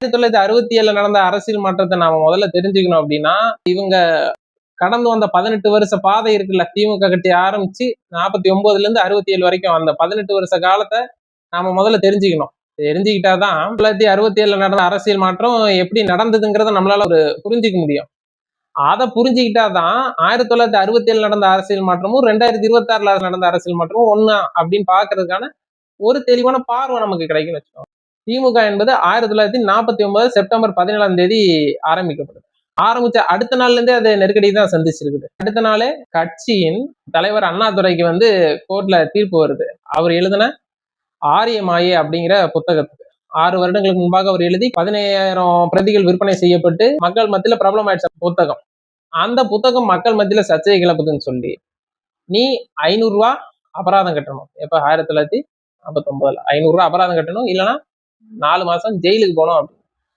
1967 நடந்த அரசியல் மாற்றத்தை நாம முதல்ல தெரிஞ்சுக்கணும் அப்படின்னா, இவங்க கடந்து வந்த 18 வருஷ பாதை இருக்குல்ல, திமுக கட்சி ஆரம்பிச்சு 49ல இருந்து 67 வரைக்கும் அந்த 18 வருஷ காலத்தை நாம முதல்ல தெரிஞ்சுக்கணும். தெரிஞ்சுக்கிட்டாதான் 1967 நடந்த அரசியல் மாற்றம் எப்படி நடந்ததுங்கிறத நம்மளால ஒரு புரிஞ்சுக்க முடியும். அதை புரிஞ்சுக்கிட்டாதான் 1967 நடந்த அரசியல் மாற்றமும் 2026 நடந்த அரசியல் மாற்றமும் ஒண்ணா அப்படின்னு பாக்குறதுக்கான ஒரு தெளிவான பார்வை நமக்கு கிடைக்கும்னு வச்சுக்கோங்க. திமுக என்பது 1949 செப்டம்பர் 17 ஆரம்பிக்கப்படுது. ஆரம்பிச்ச அடுத்த நாள்ல இருந்தே அது நெருக்கடி தான் சந்திச்சிருக்குது. அடுத்த நாளே கட்சியின் தலைவர் அண்ணாதுரைக்கு கோர்ட்ல தீர்ப்பு வருது. அவர் எழுதின ஆரிய மாயை அப்படிங்கிற புத்தகத்துக்கு 6 வருடங்களுக்கு முன்பாக அவர் எழுதி 17,000 பிரதிகள் விற்பனை செய்யப்பட்டு மக்கள் மத்தியில பிரபலம் ஆயிடுச்ச புத்தகம். அந்த புத்தகம் மக்கள் மத்தியில சர்ச்சையை கிளப்புதுன்னு சொல்லி நீ 500 ரூபாய் அபராதம் கட்டணும். எப்ப 1949 500 ரூபாய் அபராதம் கட்டணும், இல்லைன்னா 4 மாசம் ஜெயிலுக்கு போனோம்.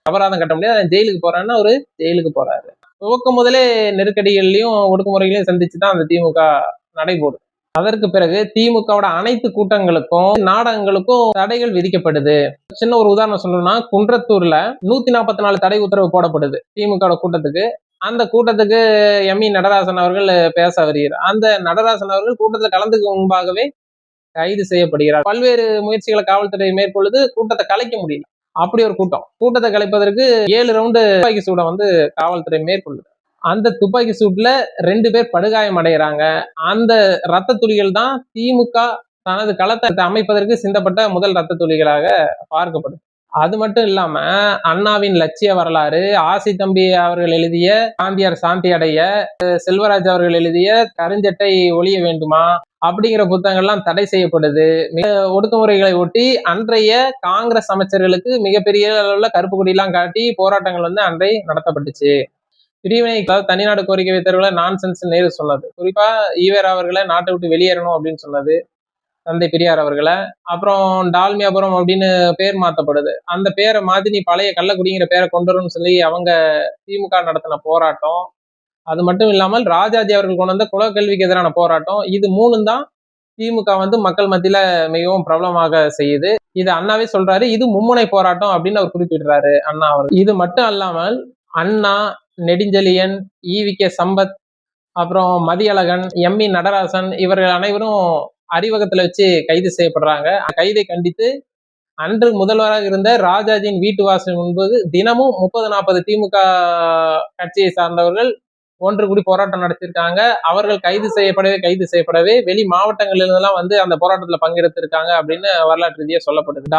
அபராதம் கட்ட முடியாது, ஜெயிலுக்கு போறான்னா ஒரு ஜெயிலுக்கு போறாரு. துவக்கம் முதலே நெருக்கடிகள்லையும் ஒடுக்குமுறைகளையும் சந்திச்சுதான் அந்த திமுக நடைபோடுது. அதற்கு பிறகு திமுகவோட அனைத்து கூட்டங்களுக்கும் நாடகங்களுக்கும் தடைகள் விதிக்கப்படுது. சின்ன ஒரு உதாரணம் சொல்லணும்னா, குன்றத்தூர்ல 144 தடை உத்தரவு போடப்படுது திமுக கூட்டத்துக்கு. அந்த கூட்டத்துக்கு எம்.இ. நடராசன் அவர்கள் பேச வருகிறார். அந்த நடராசன் அவர்கள் கூட்டத்தில் கலந்துக்கு முன்பாகவே கைது செய்யப்படுகிறார். பல்வேறு முயற்சிகளை காவல்துறை மேற்கொள்ளுது, கூட்டத்தை கலைக்க முடியல. அப்படி ஒரு கூட்டத்தை கலைப்பதற்கு 7 ரவுண்டு துப்பாக்கி சூடை காவல்துறை மேற்கொள்ளுது. அந்த துப்பாக்கி சூட்ல 2 பேர் படுகாயம் அடைகிறாங்க. அந்த ரத்த துளிகள் தான் திமுக தனது களத்தை அமைப்பதற்கு சிந்தப்பட்ட முதல் ரத்த துளிகளாக பார்க்கப்படுது. அது மட்டும் இல்லாம அண்ணாவின் லட்சிய வரலாறு, ஆசி தம்பி அவர்கள் எழுதிய சாந்தியார் சாந்தி அடைய, செல்வராஜ் அவர்கள் எழுதிய கருஞ்சட்டை ஒழிய வேண்டுமா அப்படிங்கிற புத்தகங்கள்லாம் தடை செய்யப்படுது. ஒடுக்குமுறைகளை ஒட்டி அன்றைய காங்கிரஸ் அமைச்சர்களுக்கு மிகப்பெரிய அளவுல கருப்பு கொடியெல்லாம் காட்டி போராட்டங்கள் அன்றை நடத்தப்பட்டுச்சு. பிரிவினை தனிநாடு கோரிக்கை வைத்தவர்களை நான்சென்ஸ் நேரு சொன்னது. குறிப்பா ஈவேரா அவர்களை நாட்டை விட்டு வெளியேறணும் அப்படின்னு சொன்னது தந்தை பெரியார் அவர்களை. அப்புறம் டால்மியாபுரம் அப்படின்னு பேர் மாத்தப்படுது. அந்த பேரை மாத்தி நீ பழைய கள்ளக்குடிங்கிற பேரை கொண்டு வரணும்னு சொல்லி அவங்க திமுக நடத்தின போராட்டம். அது மட்டும் இல்லாமல் ராஜாஜி அவர்கள் கொண்டு வந்த குலக்கல்விக்கு எதிரான போராட்டம். இது 3 தான் திமுக மக்கள் மத்தியில மிகவும் பிரபலமாக செய்யுது. இது அண்ணாவே சொல்றாரு, இது மும்முனை போராட்டம் அப்படின்னு அவர் குறிப்பிடுறாரு அண்ணா அவர்கள். இது மட்டும் அல்லாமல் அண்ணா, நெடுஞ்செழியன், ஈ.வி.கே. சம்பத், அப்புறம் மதியழகன், எம்.இ. நடராசன் இவர்கள் அனைவரும் அறிவகத்துல வச்சு கைது செய்யப்படுறாங்க. கைதை கண்டித்து அன்று முதல்வராக இருந்த ராஜாஜியின் வீட்டு வாசல் முன்பு தினமும் 30-40 திமுக கட்சியை சார்ந்தவர்கள் ஒன்று கூடி போராட்டம் நடத்திருக்காங்க. அவர்கள் கைது செய்யப்படவே வெளி மாவட்டங்களில் இருந்தெல்லாம் அந்த போராட்டத்துல பங்கெடுத்திருக்காங்க அப்படின்னு வரலாற்று ரீதியா சொல்லப்படுது.